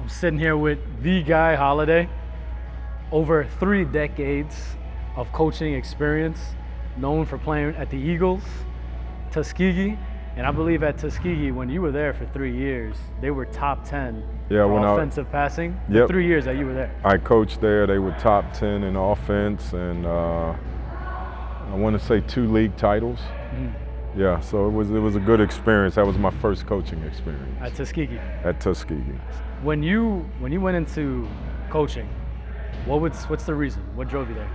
I'm sitting here with the Guy Holiday. Over 3 decades of coaching experience, known for playing at the Eagles, Tuskegee, and I believe at Tuskegee, when you were there for 3 years, they were top 10 for offensive passing. The 3 years that you were there. I coached there. They were top 10 in offense, and I want to say 2 league titles. Mm-hmm. Yeah, so it was a good experience. That was my first coaching experience. At Tuskegee. At Tuskegee. When you went into coaching, what's the reason? What drove you there?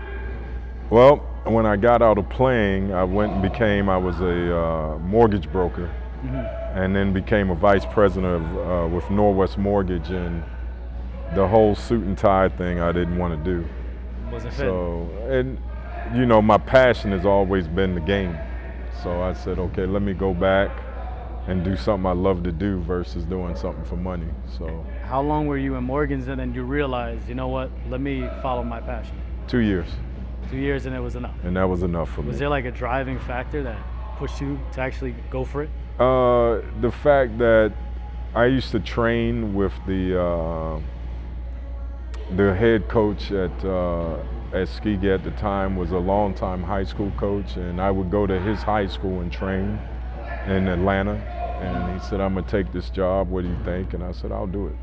Well, when I got out of playing, I was a mortgage broker, mm-hmm. and then became a vice president with Norwest Mortgage, and the whole suit and tie thing I didn't want to do. Wasn't fit. So, and my passion has always been the game. So I said, okay, let me go back and do something I love to do versus doing something for money. So. How long were you in Morgan's and then you realized, you know what, let me follow my passion? 2 years. 2 years and it was enough? And that was enough for me. Was there like a driving factor that pushed you to actually go for it? The fact that I used to train with the head coach at Tuskegee at the time was a longtime high school coach, and I would go to his high school and train in Atlanta, and he said, I'm gonna take this job, what do you think? And I said, I'll do it.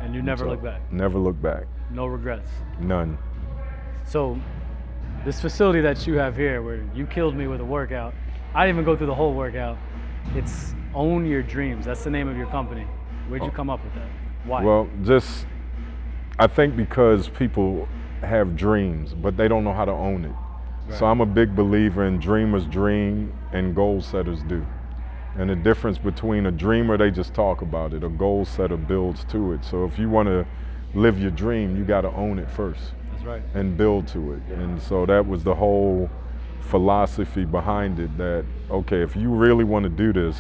And you never looked back? Never looked back. No regrets? None. So this facility that you have here, where you killed me with a workout, I didn't even go through the whole workout. It's Own Your Dreams. That's the name of your company. Where'd you come up with that? Why? Well, I think because people have dreams, but they don't know how to own it. Right. So I'm a big believer in dreamers dream and goal setters do. And the difference between a dreamer, they just talk about it. A goal setter builds to it. So if you want to live your dream, you got to own it first. That's right. And build to it. Yeah. And so that was the whole philosophy behind it, that, okay, if you really want to do this,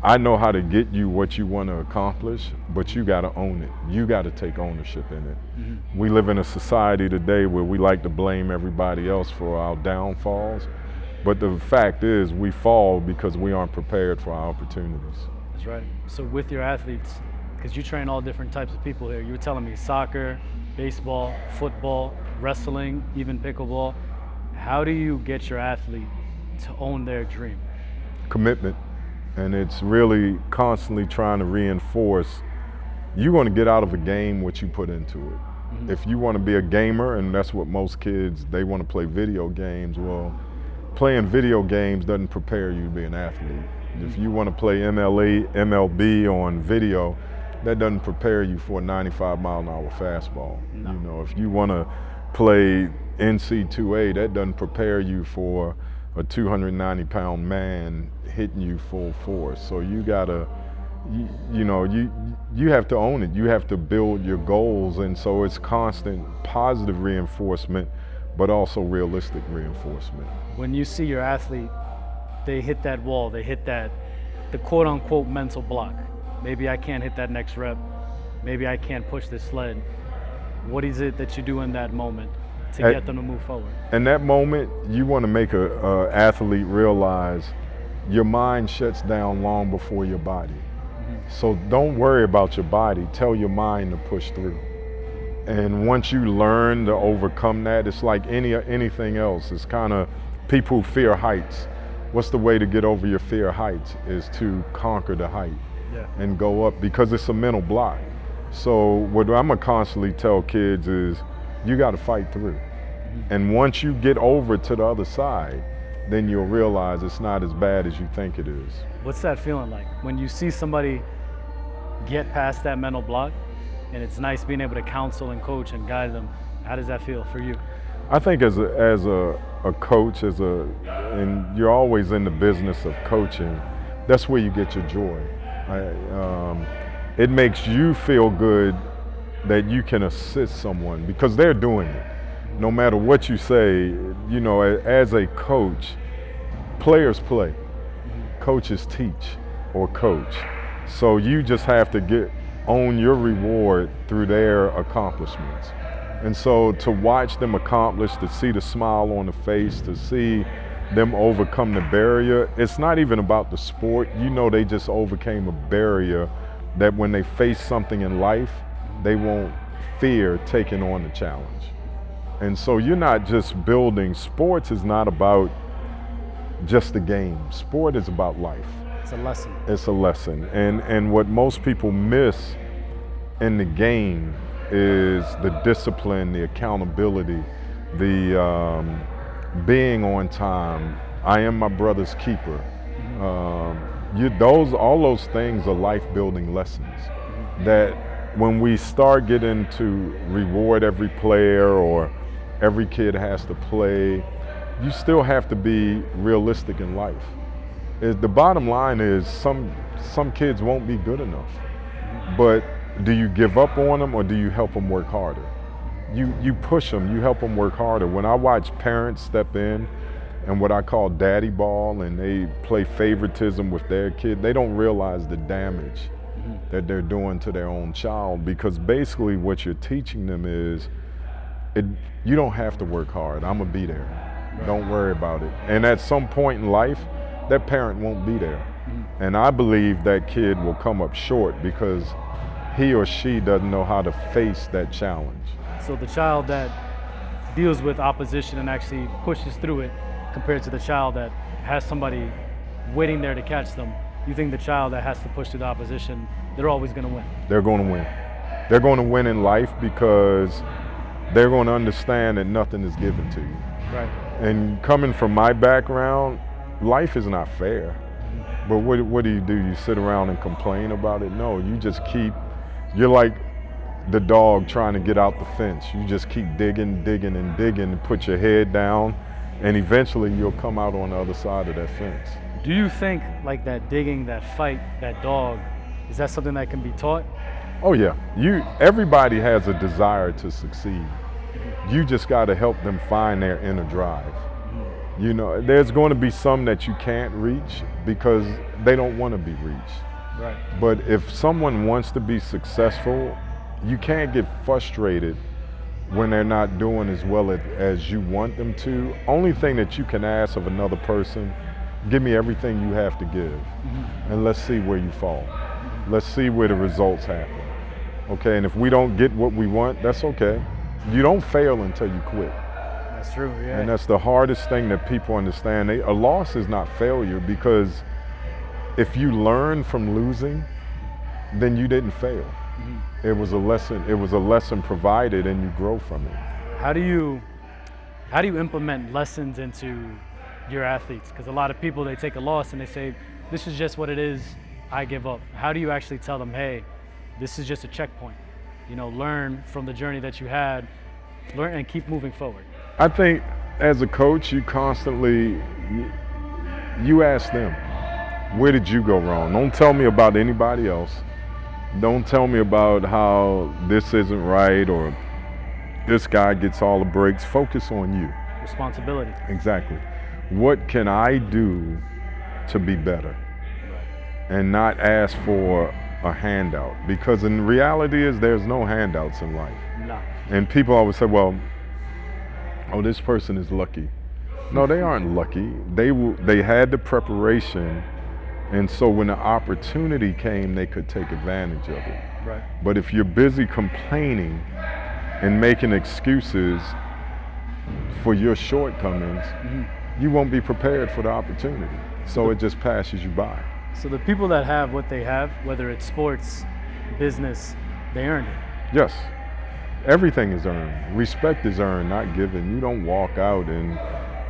I know how to get you what you want to accomplish, but you got to own it. You got to take ownership in it. Mm-hmm. We live in a society today where we like to blame everybody else for our downfalls, but the fact is we fall because we aren't prepared for our opportunities. That's right. So with your athletes, because you train all different types of people here, you were telling me soccer, baseball, football, wrestling, even pickleball. How do you get your athlete to own their dream? Commitment. And it's really constantly trying to reinforce, you're going to get out of a game what you put into it. Mm-hmm. If you want to be a gamer, and that's what most kids, they want to play video games, well, playing video games doesn't prepare you to be an athlete. Mm-hmm. If you want to play MLB on video, that doesn't prepare you for a 95-mile-an-hour fastball. No. If you want to play NC2A, that doesn't prepare you for a 290-pound man hitting you full force. So you gotta, you have to own it. You have to build your goals, and so it's constant positive reinforcement, but also realistic reinforcement. When you see your athlete, they hit that wall, they hit the quote-unquote mental block. Maybe I can't hit that next rep. Maybe I can't push this sled. What is it that you do in that moment to get them to move forward? In that moment, you want to make an athlete realize your mind shuts down long before your body. Mm-hmm. So don't worry about your body. Tell your mind to push through. And once you learn to overcome that, it's like anything else. It's kind of people who fear heights. What's the way to get over your fear of heights is to conquer the height and go up, because it's a mental block. So what I'm gonna constantly tell kids is, you got to fight through. Mm-hmm. And once you get over to the other side, then you'll realize it's not as bad as you think it is. What's that feeling like when you see somebody get past that mental block, and it's nice being able to counsel and coach and guide them? How does that feel for you? I think as a coach, and you're always in the business of coaching, that's where you get your joy. It makes you feel good that you can assist someone because they're doing it. No matter what you say, as a coach, players play, coaches teach or coach. So you just have to own your reward through their accomplishments. And so to watch them accomplish, to see the smile on the face, to see them overcome the barrier, it's not even about the sport. They just overcame a barrier that when they face something in life, they won't fear taking on the challenge. And so you're not just building, sports is not about just the game. Sport is about life. It's a lesson. It's a lesson. And what most people miss in the game is the discipline, the accountability, the being on time. I am my brother's keeper. All those things are life-building lessons that when we start getting to reward every player or every kid has to play, you still have to be realistic in life. The bottom line is some kids won't be good enough, but do you give up on them or do you help them work harder? You push them, you help them work harder. When I watch parents step in and what I call daddy ball and they play favoritism with their kid, they don't realize the damage that they're doing to their own child, because basically what you're teaching them is you don't have to work hard. I'm gonna be there. Right. Don't worry about it. And at some point in life, that parent won't be there. And I believe that kid will come up short because he or she doesn't know how to face that challenge. So the child that deals with opposition and actually pushes through it compared to the child that has somebody waiting there to catch them, you think the child that has to push through the opposition, they're always going to win? They're going to win. They're going to win in life because they're going to understand that nothing is given to you. Right. And coming from my background, life is not fair. But what do? You sit around and complain about it? No, you just you're like the dog trying to get out the fence. You just keep digging and put your head down, and eventually you'll come out on the other side of that fence. Do you think like that digging, that fight, that dog, is that something that can be taught? Oh yeah, everybody has a desire to succeed. You just got to help them find their inner drive. You know, there's going to be some that you can't reach because they don't want to be reached. Right. But if someone wants to be successful, you can't get frustrated when they're not doing as well as you want them to. Only thing that you can ask of another person, give me everything you have to give, and let's see where you fall. Let's see where the results happen. Okay, and if we don't get what we want, that's okay. You don't fail until you quit. That's true, yeah. And that's the hardest thing that people understand. A loss is not failure, because if you learn from losing, then you didn't fail. It was a lesson provided, and you grow from it. How do you implement lessons into your athletes? Because a lot of people, they take a loss and they say, this is just what it is, I give up. How do you actually tell them, hey, this is just a checkpoint? You know, learn from the journey that you had, learn and keep moving forward. I think as a coach, you constantly, you ask them, where did you go wrong? Don't tell me about anybody else. Don't tell me about how this isn't right or this guy gets all the breaks. Focus on you. Responsibility. Exactly. What can I do to be better? And not ask for a handout, because in reality is there's no handouts in life. No. And people always say, well, oh, this person is lucky. No, they aren't lucky. They had the preparation, and so when the opportunity came, they could take advantage of it. Right. But if you're busy complaining and making excuses for your shortcomings, you won't be prepared for the opportunity. So it just passes you by. So the people that have what they have, whether it's sports, business, they earned it. Yes. Everything is earned. Respect is earned, not given. You don't walk out and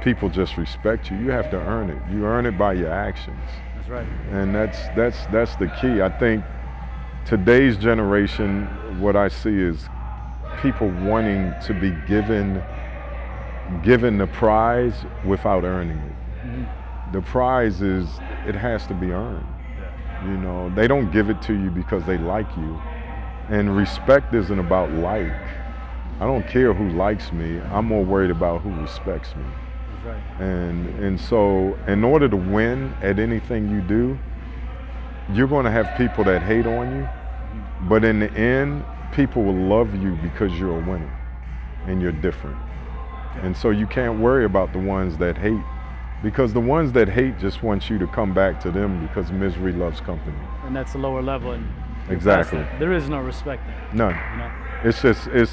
people just respect you. You have to earn it. You earn it by your actions. That's right. And that's the key. I think today's generation, what I see is people wanting to be given the prize without earning it. The prize is, it has to be earned. You know, they don't give it to you because they like you. And respect isn't about like. I don't care who likes me. I'm more worried about who respects me. Right. And so in order to win at anything you do, you're going to have people that hate on you. But in the end, people will love you because you're a winner and you're different. And so you can't worry about the ones that hate, because the ones that hate just want you to come back to them, because misery loves company. And that's a lower level. And Exactly. There is no respect there. None. You know? It's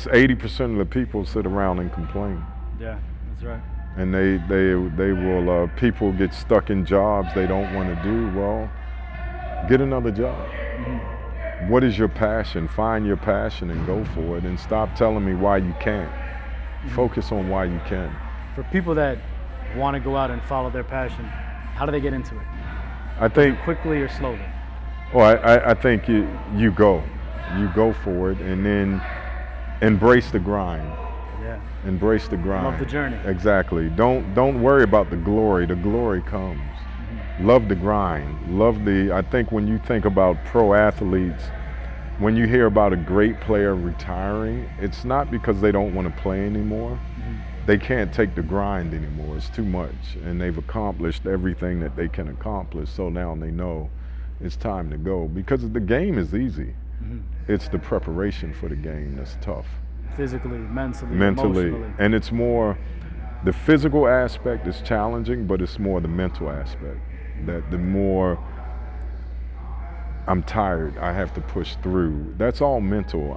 80% of the people sit around and complain. Yeah, that's right. And they will people get stuck in jobs they don't want to do. Well, get another job. What is your passion? Find your passion and go for it, and stop telling me why you can't. Focus on why you can. For people that want to go out and follow their passion, how do they get into it? I think Quickly or slowly? Well, I think you go for it, and then embrace the grind. Yeah. Embrace the grind. Love the journey. Exactly. Don't worry about the glory. The glory comes. Love the grind. I think when you think about pro athletes, when you hear about a great player retiring, it's not because they don't want to play anymore. They can't take the grind anymore. It's too much, and they've accomplished everything that they can accomplish. So now they know it's time to go, because the game is easy. It's the preparation for the game that's tough. Physically, mentally, emotionally. And it's more, the physical aspect is challenging, but it's more the mental aspect. That the more I'm tired, I have to push through. That's all mental.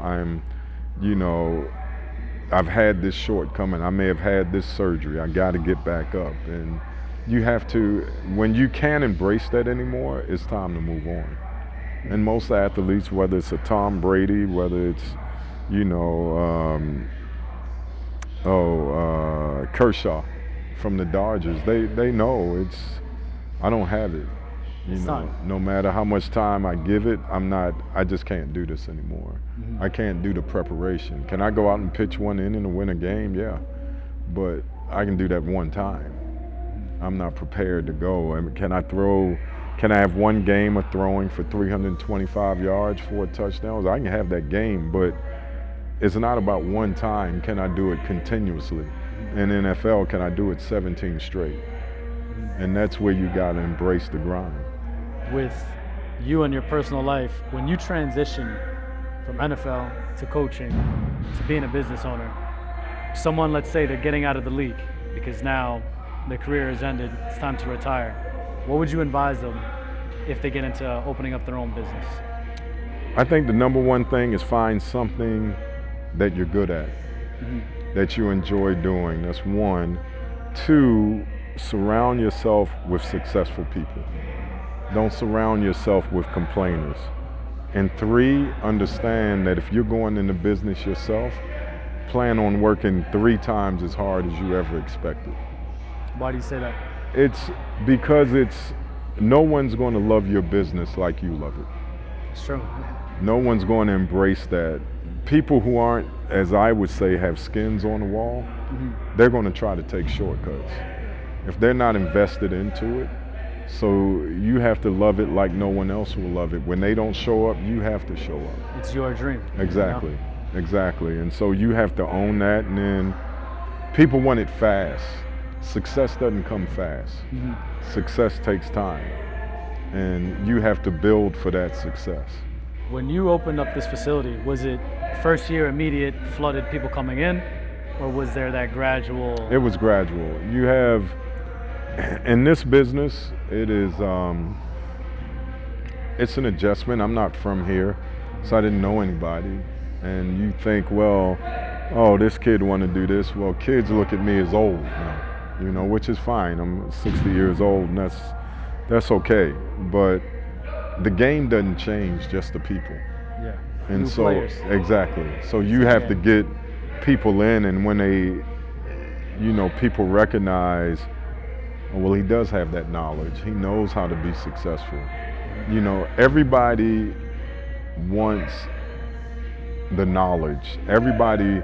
I've had this shortcoming. I may have had this surgery. I got to get back up. And you have to, when you can't embrace that anymore, it's time to move on. And most athletes, whether it's a Tom Brady, whether it's, Kershaw from the Dodgers, they know I don't have it. No matter how much time I give it, I just can't do this anymore. I can't do the preparation. Can I go out and pitch one inning and win a game? Yeah, but I can do that one time. I'm not prepared to go. I mean, can I have one game of throwing for 325 yards, 4 touchdowns? I can have that game, but it's not about one time. Can I do it continuously? In NFL, can I do it 17 straight? And that's where you got to embrace the grind. With you and your personal life, when you transition from NFL to coaching to being a business owner, someone, let's say they're getting out of the league because now their career has ended, it's time to retire. What would you advise them if they get into opening up their own business? I think the number one thing is find something that you're good at, that you enjoy doing. That's one. 2, surround yourself with successful people. Don't surround yourself with complainers. And 3, understand that if you're going into business yourself, plan on working 3 times as hard as you ever expected. Why do you say that? It's because no one's going to love your business like you love it. It's true. No one's going to embrace that. People who aren't, as I would say, have skins on the wall, they're going to try to take shortcuts. If they're not invested into it, so you have to love it like no one else will love it. When they don't show up, you have to show up. It's your dream. Exactly, exactly. And so you have to own that, and then people want it fast. Success doesn't come fast. Success takes time, and you have to build for that success. When you opened up this facility, was it first year immediate flooded people coming in, or was there that gradual? It was gradual. You have, in this business, it is, it's an adjustment. I'm not from here, so I didn't know anybody. And you think, well, oh, this kid want to do this. Well, kids look at me as old now, which is fine. I'm 60 years old, and that's okay. But the game doesn't change, just the people. Yeah. And New so players. Exactly. So you have to get people in, and when they, people recognize, well, he does have that knowledge. He knows how to be successful. Everybody wants the knowledge. Everybody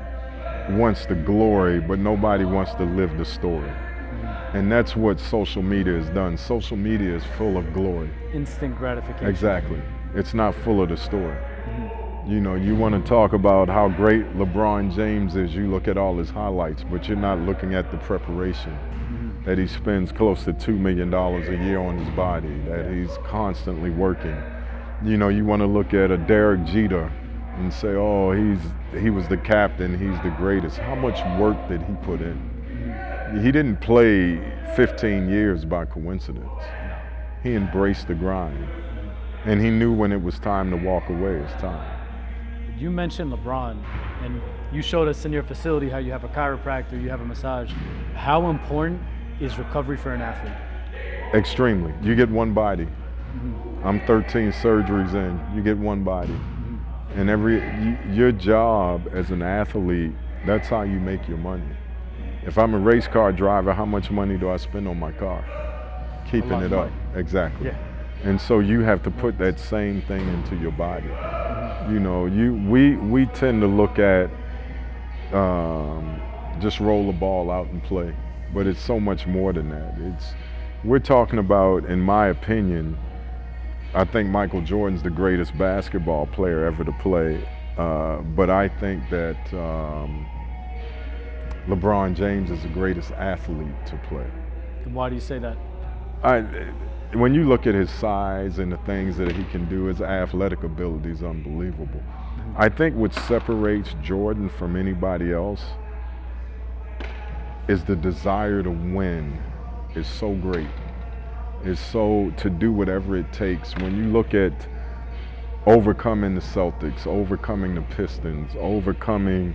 wants the glory, but nobody wants to live the story. And that's what social media has done. Social media is full of glory. Instant gratification. Exactly. It's not full of the story. You want to talk about how great LeBron James is, you look at all his highlights, but you're not looking at the preparation, that he spends close to $2 million a year on his body, that he's constantly working. You want to look at a Derek Jeter and say, oh, he was the captain, he's the greatest. How much work did he put in? He didn't play 15 years by coincidence. He embraced the grind. And he knew when it was time to walk away, it's time. You mentioned LeBron, and you showed us in your facility how you have a chiropractor, you have a massage. How important is recovery for an athlete? Extremely. You get one body. I'm 13 surgeries in. You get one body. And your job as an athlete, that's how you make your money. If I'm a race car driver, how much money do I spend on my car? Keeping it up. Exactly. Yeah. And so you have to put that same thing into your body. You know, we tend to look at just roll the ball out and play, but it's so much more than that. We're talking about, in my opinion, I think Michael Jordan's the greatest basketball player ever to play, but I think that LeBron James is the greatest athlete to play. And why do you say that? When you look at his size and the things that he can do, his athletic ability is unbelievable. I think what separates Jordan from anybody else is the desire to win is so great. Is so to do whatever it takes. When you look at overcoming the Celtics, overcoming the Pistons, overcoming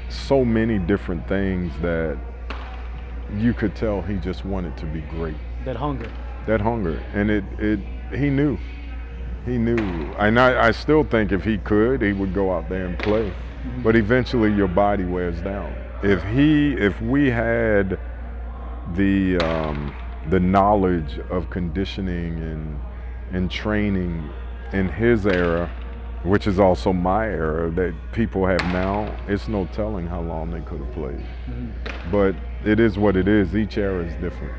so many different things that you could tell he just wanted to be great. That hunger. That hunger, and he knew. He knew, and I still think if he could, he would go out there and play. But eventually, your body wears down. If we had the knowledge of conditioning and training in his era, which is also my era, that people have now, it's no telling how long they could have played. But it is what it is. Each era is different.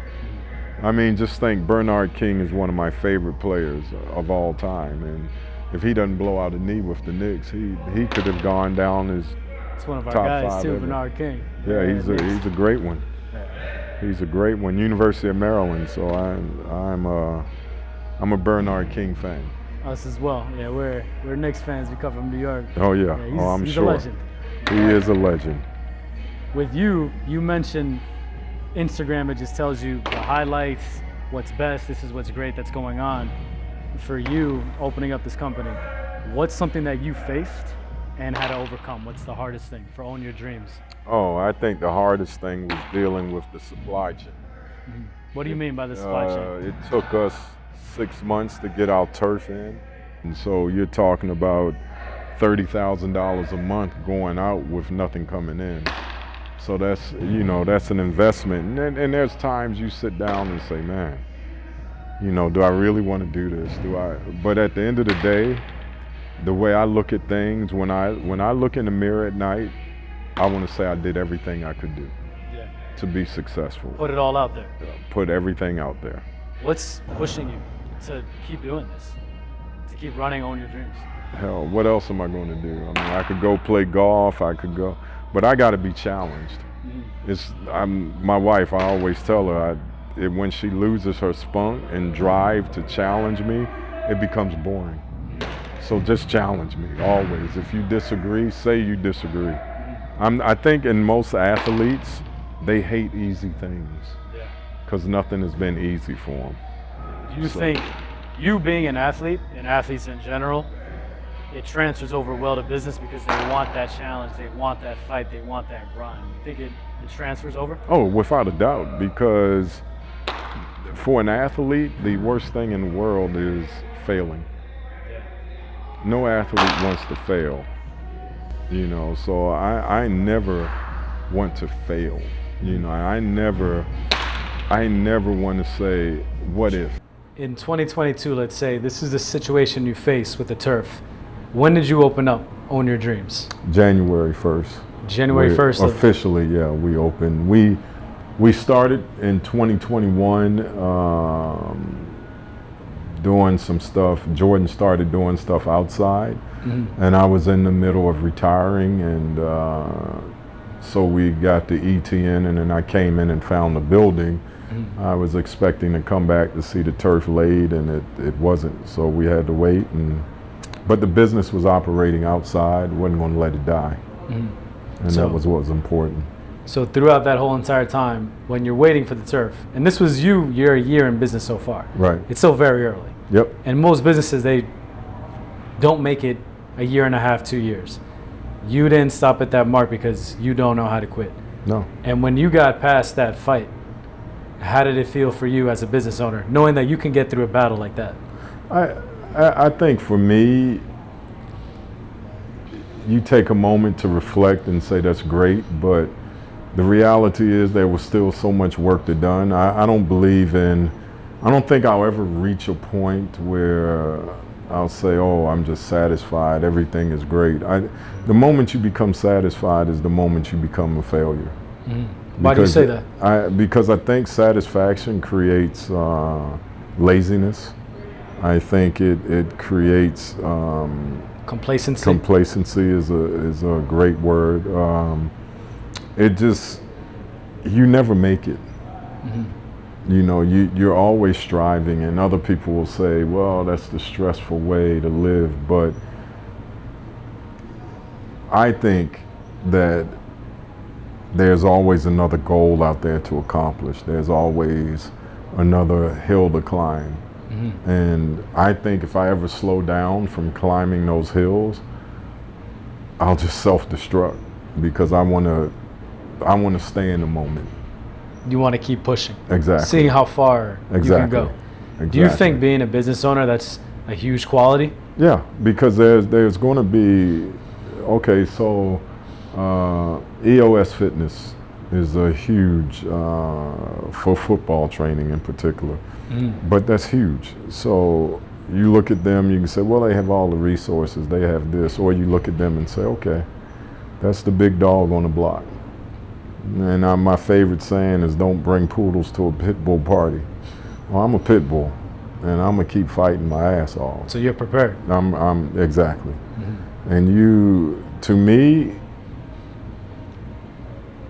I mean, just think Bernard King is one of my favorite players of all time, and if he doesn't blow out a knee with the Knicks, he could have gone down as it's one of our top guys five too, ever. Bernard King. Yeah, he's a great one. He's a great one. University of Maryland, so I'm a Bernard King fan. Us as well. Yeah, we're Knicks fans. We come from New York. Oh yeah, I'm he's sure. a legend. He is a legend. With you mentioned Instagram. It just tells you the highlights, what's best. This is what's great that's going on. For you, opening up this company, what's something that you faced and had to overcome? What's the hardest thing for Own Your Dreams? Oh, I think the hardest thing was dealing with the supply chain. What do you mean by the supply chain? It took us 6 months to get our turf in. And so you're talking about $30,000 a month going out with nothing coming in. So that's an investment. And there's times you sit down and say, man, do I really want to do this? But at the end of the day, the way I look at things, when I look in the mirror at night, I want to say I did everything I could do to be successful. Put it all out there. Put everything out there. What's pushing you to keep doing this, to keep running Own Your Dreams? Hell, what else am I going to do? I mean, I could go play golf, but I got to be challenged. My wife, I always tell her, when she loses her spunk and drive to challenge me, it becomes boring. So just challenge me, always. If you disagree, say you disagree. I think in most athletes, they hate easy things because nothing has been easy for them. Do you think, you being an athlete, and athletes in general, it transfers over well to business because they want that challenge, they want that fight, they want that grind? You think it transfers over? Oh, without a doubt, because for an athlete, the worst thing in the world is failing. No athlete wants to fail, so I never want to fail. I never want to say, what if? In 2022, let's say, this is the situation you face with the turf. When did you open up Own Your Dreams? January 1st. January 1st. Officially, we opened. We started in 2021 doing some stuff. Jordan started doing stuff outside, and I was in the middle of retiring, and so we got the ETN, and then I came in and found the building. I was expecting to come back to see the turf laid, and it wasn't, so we had to wait. But the business was operating outside, wasn't going to let it die, and that was what was important. So throughout that whole entire time, when you're waiting for the turf, and this was you're a year in business so far. Right. It's still very early. Yep. And most businesses, they don't make it a year and a half, 2 years. You didn't stop at that mark because you don't know how to quit. No. And when you got past that fight, how did it feel for you as a business owner, knowing that you can get through a battle like that? I think for me, you take a moment to reflect and say that's great, but the reality is there was still so much work to done. I don't think I'll ever reach a point where I'll say, oh, I'm just satisfied, everything is great. The moment you become satisfied is the moment you become a failure. Mm-hmm. Why do you say that? Because I think satisfaction creates laziness. I think it creates complacency. Complacency is a great word. You never make it. Mm-hmm. You know, you're always striving, and other people will say, well, that's the stressful way to live. But I think that there's always another goal out there to accomplish. There's always another hill to climb. Mm-hmm. And I think if I ever slow down from climbing those hills, I'll just self-destruct, because I want to stay in the moment. You want to keep pushing. Exactly. Seeing how far you can go. Exactly. Do you think being a business owner, that's a huge quality? Yeah, because there's going to be, okay, so EOS Fitness is a huge, for football training in particular, but that's huge. So you look at them, you can say, well, they have all the resources, they have this, or you look at them and say, okay, that's the big dog on the block. And my favorite saying is, don't bring poodles to a pit bull party. Well, I'm a pit bull, and I'm gonna keep fighting my ass off. So you're prepared. I'm exactly. Mm-hmm. And to me,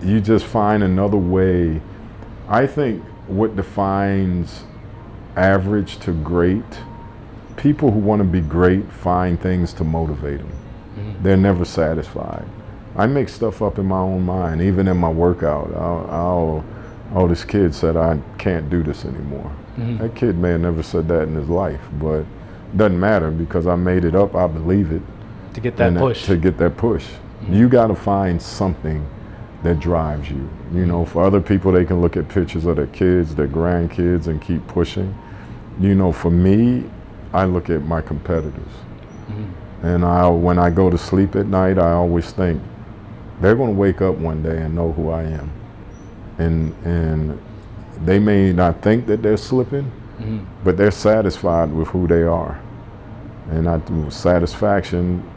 you just find another way. I think what defines average to great, people who want to be great find things to motivate them. Mm-hmm. They're never satisfied. I make stuff up in my own mind, even in my workout. This kid said, I can't do this anymore. Mm-hmm. That kid may have never said that in his life, but it doesn't matter, because I made it up, I believe it. To get that push. To get that push. Mm-hmm. You got to find something that drives you. You know, for other people, they can look at pictures of their kids, their grandkids, and keep pushing. You know, for me, I look at my competitors. Mm-hmm. And when I go to sleep at night, I always think, they're going to wake up one day and know who I am. And they may not think that they're slipping, mm-hmm. but they're satisfied with who they are. And satisfaction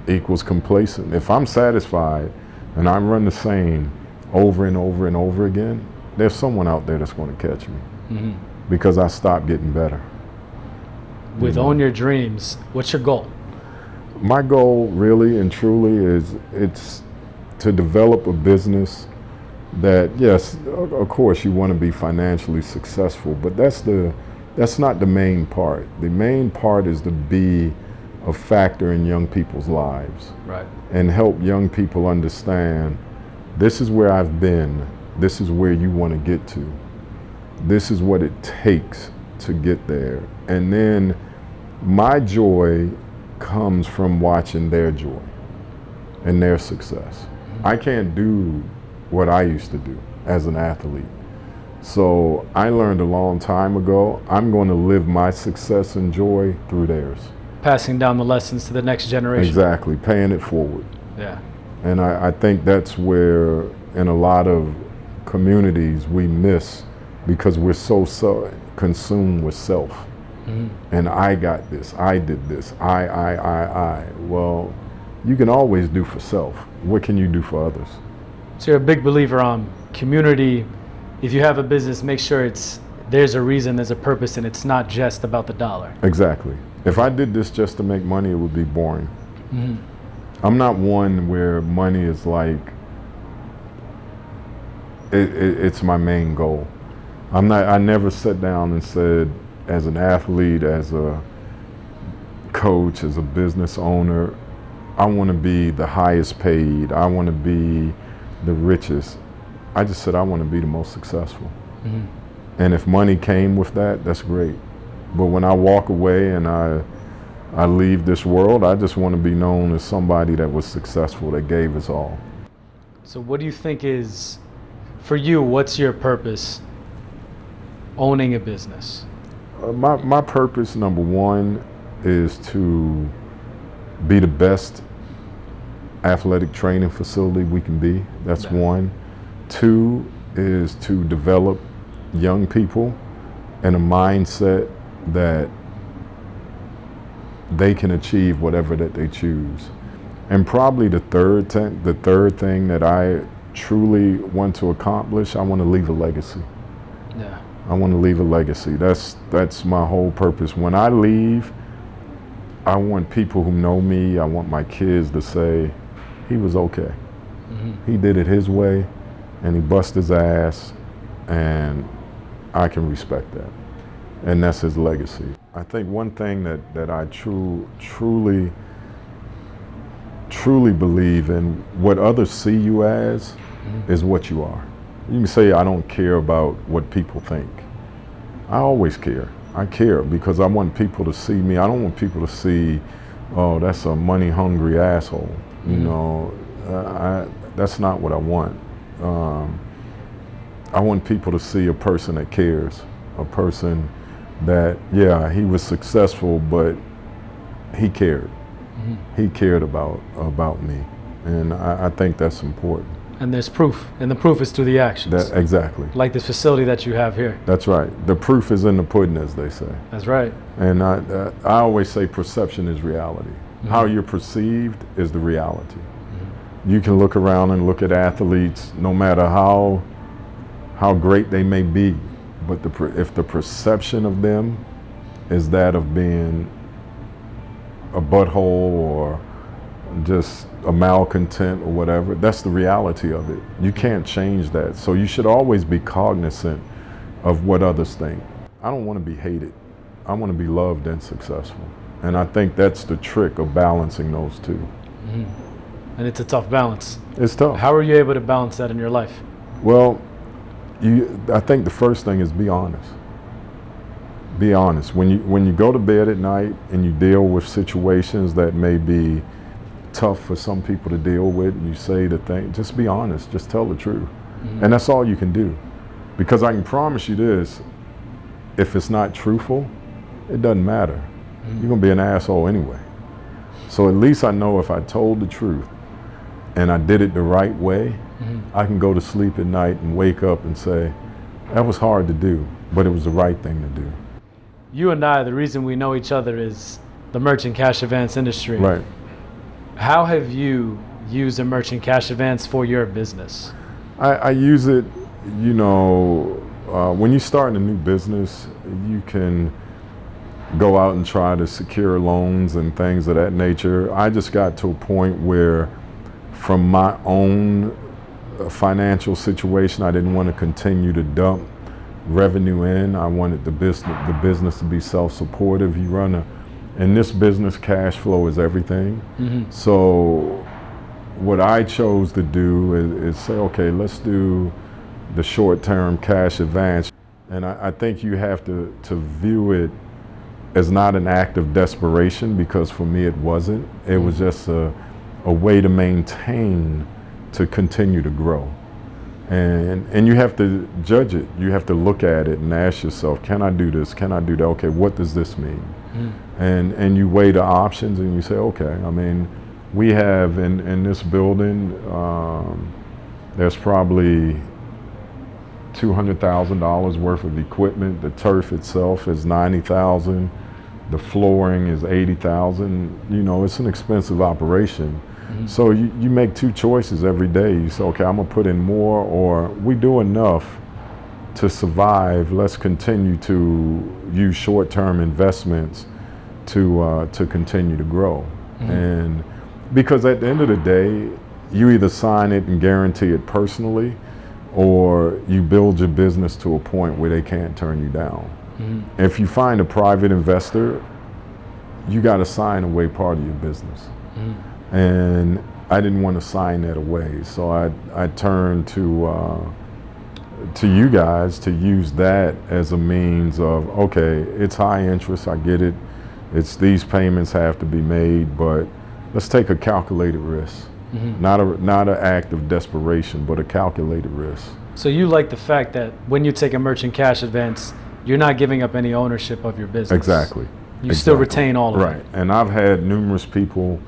equals complacent. If I'm satisfied and I run the same over and over and over again, there's someone out there that's going to catch me, mm-hmm. because I stopped getting better. With Own Your Dreams, what's your goal? My goal really and truly it's to develop a business that, yes, of course you want to be financially successful, but that's not the main part. The main part is to be a factor in young people's lives. Right. And help young people understand, this is where I've been, this is where you want to get to. This is what it takes to get there. And then my joy comes from watching their joy and their success. Mm-hmm. I can't do what I used to do as an athlete. So I learned a long time ago, I'm going to live my success and joy through theirs. Passing down the lessons to the next generation. Exactly, paying it forward. Yeah. And I think that's where, in a lot of communities, we miss, because we're so consumed with self. Mm-hmm. And I got this, I did this, I. Well, you can always do for self. What can you do for others? So you're a big believer on community. If you have a business, make sure there's a reason, there's a purpose, and it's not just about the dollar. Exactly. If I did this just to make money, it would be boring. Mm-hmm. I'm not one where money is like, it's my main goal. I never sat down and said, as an athlete, as a coach, as a business owner, I want to be the highest paid, I want to be the richest. I just said I want to be the most successful. Mm-hmm. And if money came with that, that's great. But when I walk away and I leave this world, I just want to be known as somebody that was successful, that gave us all. So what do you think is, for you, what's your purpose owning a business? My purpose, number one, is to be the best athletic training facility we can be. That's one. Two is to develop young people in a mindset that they can achieve whatever that they choose. And probably the third thing that I truly want to accomplish, I want to leave a legacy. Yeah. I want to leave a legacy. That's my whole purpose. When I leave, I want people who know me, I want my kids to say, he was okay. Mm-hmm. He did it his way, and he bust his ass, and I can respect that. And that's his legacy. I think one thing that I truly believe in, what others see you as is what you are. You can say, I don't care about what people think. I always care. I care because I want people to see me. I don't want people to see, oh, that's a money-hungry asshole. You know, that's not what I want. I want people to see a person that cares, a person that, yeah, he was successful, but he cared. He cared about me, and I think that's important. And there's proof, and the proof is through the actions. Exactly. Like this facility that you have here. That's right. The proof is in the pudding, as they say. That's right. And I always say perception is reality. How you're perceived is the reality. You can look around and look at athletes, no matter how great they may be, but if the perception of them is that of being a butthole or just a malcontent or whatever, that's the reality of it. You can't change that. So you should always be cognizant of what others think. I don't want to be hated. I want to be loved and successful. And I think that's the trick of balancing those two. And it's a tough balance. It's tough. How are you able to balance that in your life? Well, I think the first thing is be honest. Be honest. When you go to bed at night and you deal with situations that may be tough for some people to deal with, and you say the thing, just be honest. Just tell the truth. And that's all you can do. Because I can promise you this, if it's not truthful, it doesn't matter. You're going to be an asshole anyway. So at least I know if I told the truth and I did it the right way, I can go to sleep at night and wake up and say, that was hard to do, but it was the right thing to do. You and I, the reason we know each other is the merchant cash advance industry. Right. How have you used a merchant cash advance for your business? I use it, you know, when you start a new business, you can go out and try to secure loans and things of that nature. I just got to a point where from my own financial situation, I didn't want to continue to dump revenue in. I wanted the business to be self-supportive. In this business, cash flow is everything. So what I chose to do is say, okay, let's do the short-term cash advance. And I think you have to view it as not an act of desperation, because for me it wasn't. It was just a way to maintain, to continue to grow. And you have to judge it. You have to look at it and ask yourself, can I do this? Can I do that? Okay, what does this mean? And you weigh the options and you say, okay, I mean, we have in this building, there's probably $200,000 worth of equipment. The turf itself is $90,000. The flooring is $80,000. You know, it's an expensive operation. So you make two choices every day. You say, okay, I'm gonna put in more, or we do enough to survive. Let's continue to use short-term investments to continue to grow. And because at the end of the day, you either sign it and guarantee it personally, or you build your business to a point where they can't turn you down. If you find a private investor, you got to sign away part of your business. And I didn't want to sign that away, so I turned to to you guys to use that as a means of, okay, it's high interest, I get it. It's these payments have to be made, but let's take a calculated risk. Not an act of desperation, but a calculated risk. So you like the fact that when you take a merchant cash advance, you're not giving up any ownership of your business. Exactly. You still retain all of it. Right. And I've had numerous people,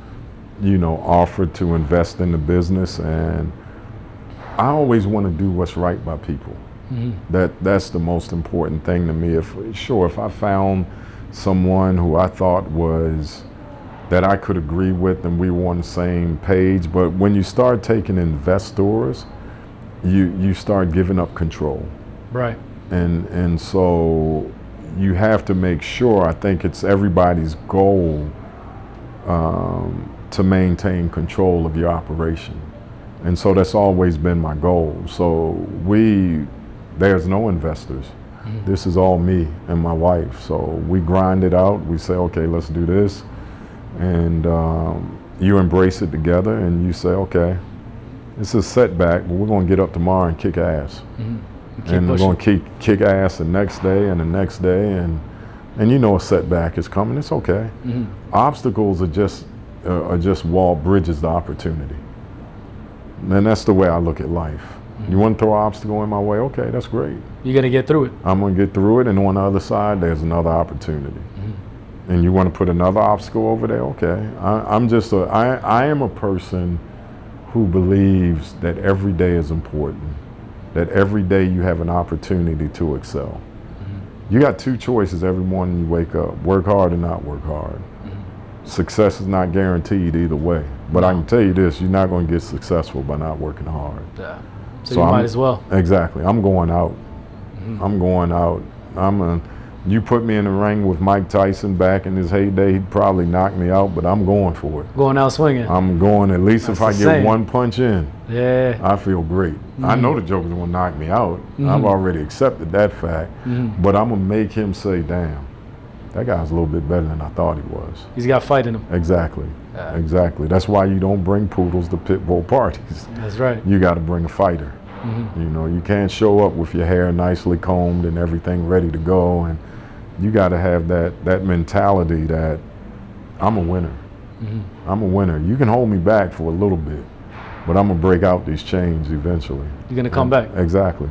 offer to invest in the business, and I always want to do what's right by people. That's the most important thing to me. If I found someone who I thought that I could agree with and we were on the same page, but when you start taking investors, you start giving up control. Right. And so you have to make sure, I think it's everybody's goal to maintain control of your operation. And so that's always been my goal. So there's no investors. This is all me and my wife. So we grind it out. We say, okay, let's do this. And you embrace it together and you say, okay, it's a setback, but we're going to get up tomorrow and kick ass. And we're going to kick ass the next day and the next day. And a setback is coming. It's okay. Obstacles are just wall bridges to opportunity. And that's the way I look at life. You want to throw an obstacle in my way? Okay, that's great. You got to get through it. I'm going to get through it, and on the other side, there's another opportunity. And you want to put another obstacle over there? Okay. I am a person who believes that every day is important, that every day you have an opportunity to excel. You got two choices every morning you wake up: work hard or not work hard. Success is not guaranteed either way. But I can tell you this, you're not going to get successful by not working hard. Yeah. So you might as well. Exactly. I'm going out. I'm going out. You put me in the ring with Mike Tyson back in his heyday, he'd probably knock me out, but I'm going for it. Going out swinging. I'm going, at least if I get one punch in, I feel great. I know the Joker's going to knock me out. I've already accepted that fact, but I'm going to make him say, damn, that guy's a little bit better than I thought he was. He's got fight in him. Exactly. Exactly. That's why you don't bring poodles to pit bull parties. That's right. You got to bring a fighter. You can't show up with your hair nicely combed and everything ready to go, and you got to have that mentality that I'm a winner. I'm a winner. You can hold me back for a little bit, but I'm gonna break out these chains eventually. You're gonna come back. Exactly.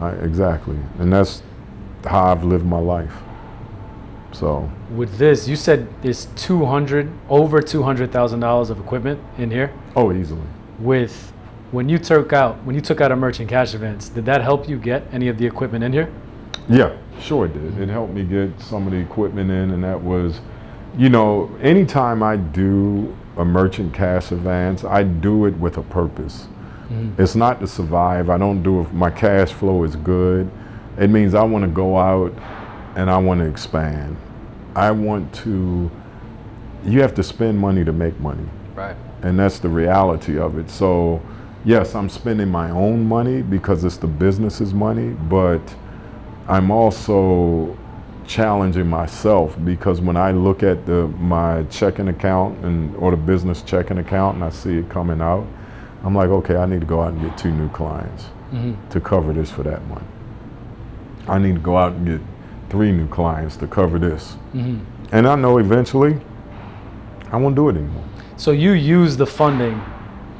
Exactly. And that's how I've lived my life. So with this, you said there's over $200,000 of equipment in here. Oh, easily. When you took out a merchant cash advance, did that help you get any of the equipment in here? Yeah, sure it did. It helped me get some of the equipment in, and that was, anytime I do a merchant cash advance, I do it with a purpose. It's not to survive. I don't do it if my cash flow is good. It means I want to go out and I want to expand. You have to spend money to make money. Right. And that's the reality of it. So yes, I'm spending my own money because it's the business's money, but I'm also challenging myself, because when I look at my checking account or the business checking account and I see it coming out, I'm like, okay, I need to go out and get 2 new clients to cover this for that month. I need to go out and get 3 new clients to cover this. And I know eventually I won't do it anymore. So you use the funding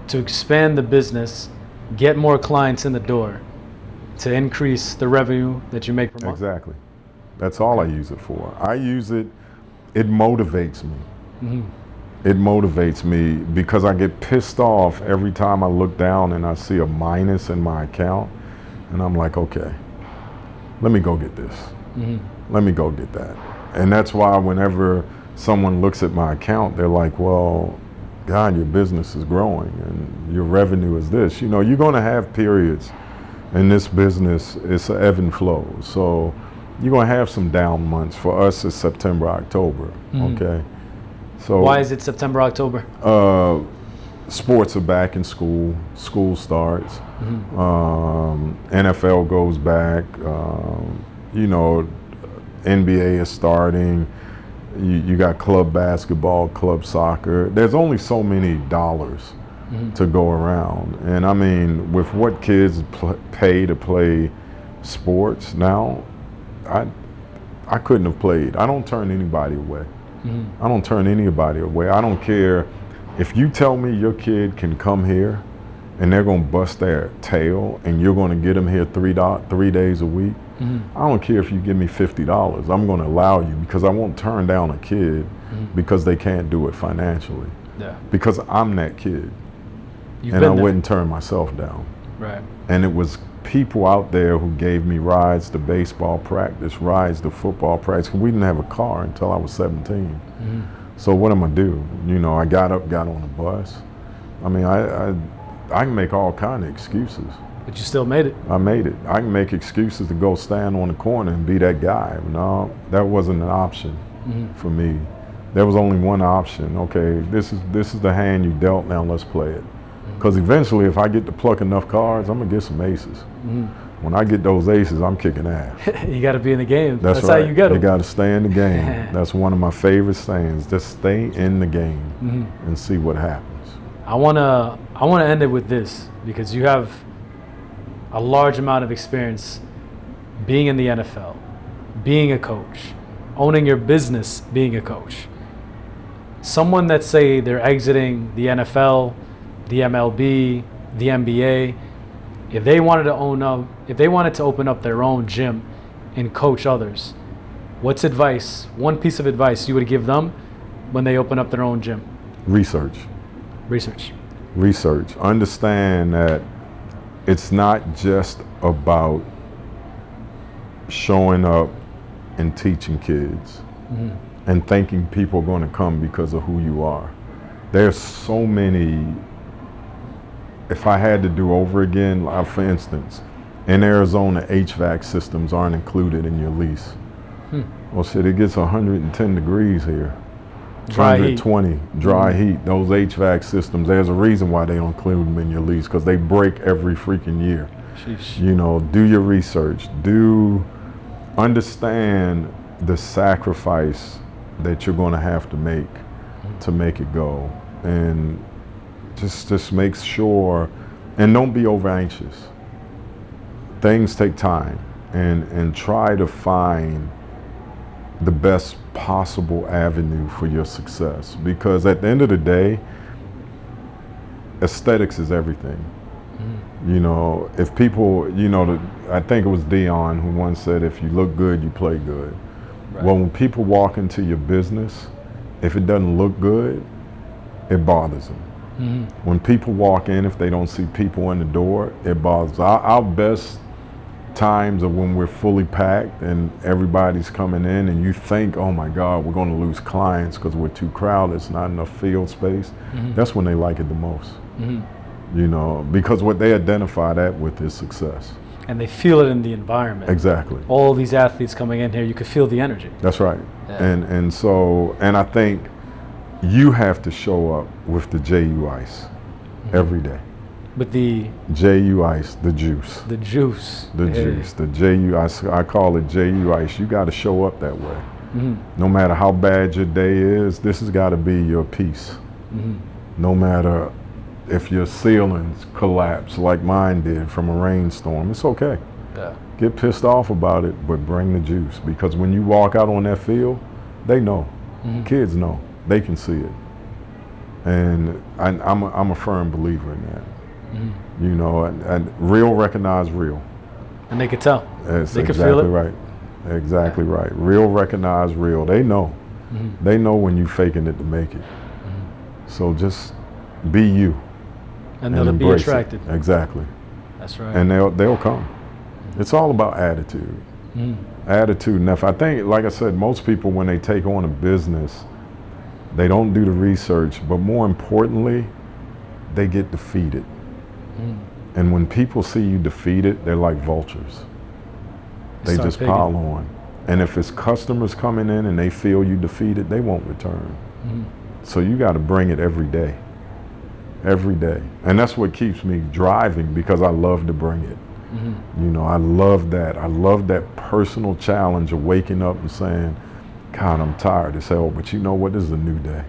to expand the business, get more clients in the door, to increase the revenue that you make per month? Exactly. That's all I use it for. I use it motivates me. It motivates me because I get pissed off every time I look down and I see a minus in my account, and I'm like, okay, let me go get this. Let me go get that. And that's why whenever someone looks at my account, they're like, well, God, your business is growing and your revenue is this. You're going to have periods in this business. It's an ebb and flow. So you're going to have some down months. For us, it's September, October. Okay. So why is it September, October? Sports are back in school. School starts. NFL goes back. NBA is starting. You got club basketball, club soccer. There's only so many dollars to go around. And I mean, with what kids pay to play sports now, I couldn't have played. I don't turn anybody away. I don't turn anybody away. I don't care if you tell me your kid can come here and they're going to bust their tail and you're going to get them here 3 days a week. I don't care if you give me $50. I'm going to allow you, because I won't turn down a kid because they can't do it financially. Yeah. Because I'm that kid. You've and been I there. wouldn't turn myself down. Right. And it was people out there who gave me rides to baseball practice, rides to football practice, 'cause we didn't have a car until I was 17. So what am I do? You know, I got up, got on a bus. I mean, I can make all kind of excuses. But you still made it. I made it. I can make excuses to go stand on the corner and be that guy. No, that wasn't an option for me. There was only one option. Okay, this is the hand you dealt, now let's play it. Because eventually, if I get to pluck enough cards, I'm going to get some aces. When I get those aces, I'm kicking ass. You got to be in the game. That's That's right. how you get them. You got to stay in the game. That's one of my favorite sayings. Just stay in the game and see what happens. I wanna end it with this, because you have a large amount of experience being in the NFL, being a coach, owning your business, being a coach. Someone that say they're exiting the NFL, the MLB, the NBA, if they wanted to open up their own gym and coach others, what's advice, one piece of advice you would give them when they open up their own gym? Research. Research. Understand that it's not just about showing up and teaching kids and thinking people are going to come because of who you are. There's so many. If I had to do over again, for instance, in Arizona, HVAC systems aren't included in your lease. Well, shit, it gets 110 degrees here. Dry heat. 120, dry heat. Those HVAC systems, there's a reason why they don't include them in your lease, because they break every freaking year. Sheesh. You know, do your research. Understand the sacrifice that you're going to have to make it go. And just make sure, and don't be over anxious. Things take time, and try to find the best possible avenue for your success, because at the end of the day, aesthetics is everything. You know, if people, you know, I think it was Dion who once said, if you look good, you play good. Right. Well, when people walk into your business, if it doesn't look good, it bothers them. When people walk in, if they don't see people in the door, it bothers them. Our best times are when we're fully packed and everybody's coming in, and you think, oh my God, we're going to lose clients because we're too crowded, it's not enough field space. That's when they like it the most. You know, because what they identify that with is success. And they feel it in the environment. Exactly. All these athletes coming in here, you could feel the energy. That's right. Yeah. And I think you have to show up with the JU Ice every day. With the JU Ice, the juice. The juice. The juice, the JU Ice. I call it JU Ice. You got to show up that way. No matter how bad your day is, this has got to be your piece. No matter if your ceilings collapse like mine did from a rainstorm, it's okay. Yeah. Get pissed off about it, but bring the juice. Because when you walk out on that field, they know. Kids know. They can see it. And I'm a firm believer in that. You know, and real recognize real. And they could tell. That's They could feel it. right. Exactly right. Real recognize real. They know. They know when you faking it to make it. So just be you. And they'll be embrace it. attracted. Exactly. That's right. And they'll come. It's all about attitude. Attitude. And if I think, like I said, most people when they take on a business, they don't do the research, but more importantly, they get defeated. And when people see you defeated, they're like vultures. They Start just picking. pile on. And if it's customers coming in and they feel you defeated, they won't return. So you got to bring it every day. Every day. And that's what keeps me driving, because I love to bring it. You know, I love that. I love that personal challenge of waking up and saying, God, I'm tired as hell, but you know what? This is a new day.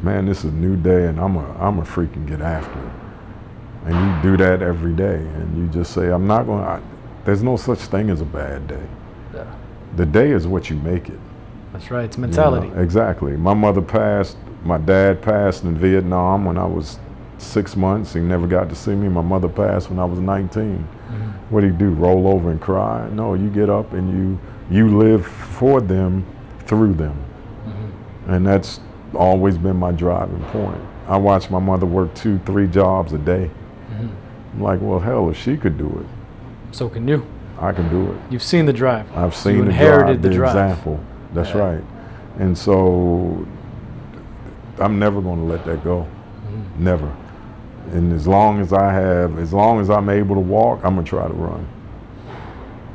Man, this is a new day, and I'm a freaking get after it. And you do that every day, and you just say, I'm not going to, there's no such thing as a bad day. Yeah. The day is what you make it. That's right. It's mentality. You know, exactly. My mother passed, my dad passed in Vietnam when I was 6 months. He never got to see me. My mother passed when I was 19. What do you do, roll over and cry? No, you get up and you live for them, through them. And that's always been my driving point. I watched my mother work 2-3 jobs a day. I'm like, well, hell, if she could do it, So can you. I can do it. You've seen the drive. I've So you seen inherited the the drive. example. That's right. And so I'm never going to let that go. Never. And as long as I'm able to walk, I'm gonna try to run.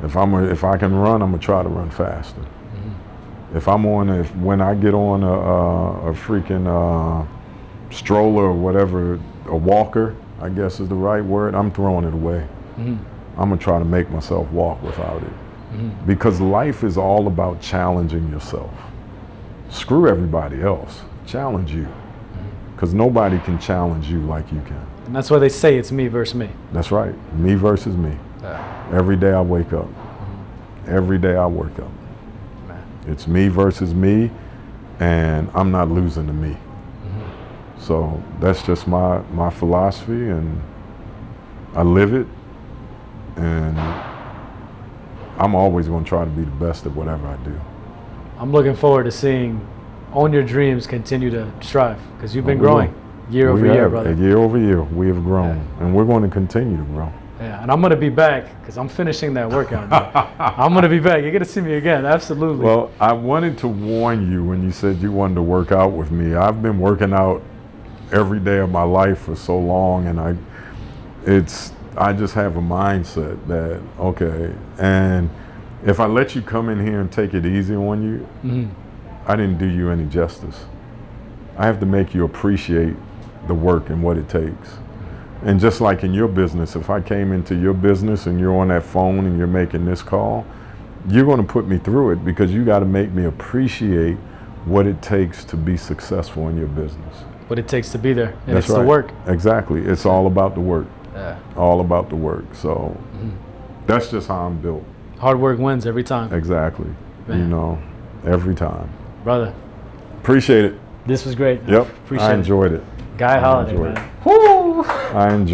If I can run, I'm gonna try to run faster. When I get on a freaking stroller or whatever, a walker, I guess is the right word, I'm throwing it away. I'm gonna try to make myself walk without it. Because life is all about challenging yourself. Screw everybody else, challenge you. Because nobody can challenge you like you can. And that's why they say it's me versus me. That's right, me versus me. Every day I wake up. Every day I wake up. Man. It's me versus me, and I'm not losing to me. So that's just my philosophy, and I live it, and I'm always going to try to be the best at whatever I do. I'm looking forward to seeing Own Your Dreams continue to strive, because you've been We will. growing year over year, brother. Year over year, we have grown, and we're going to continue to grow. Yeah, and I'm going to be back because I'm finishing that workout. I'm going to be back. You're going to see me again. Absolutely. Well, I wanted to warn you when you said you wanted to work out with me. I've been working out every day of my life for so long, and I just have a mindset that, okay, and if I let you come in here and take it easy on you, I didn't do you any justice. I have to make you appreciate the work and what it takes. And just like in your business, if I came into your business and you're on that phone and you're making this call, you're going to put me through it because you got to make me appreciate what it takes to be successful in your business. What it takes to be there. And That's it's right. the work. Exactly. It's all about the work. Yeah. All about the work. So that's just how I'm built. Hard work wins every time. Exactly. Man. You know, every time. Brother, Appreciate it. this was great. Yep. Appreciate I enjoyed it. Guy Holiday, enjoyed man. Woo! I enjoyed it.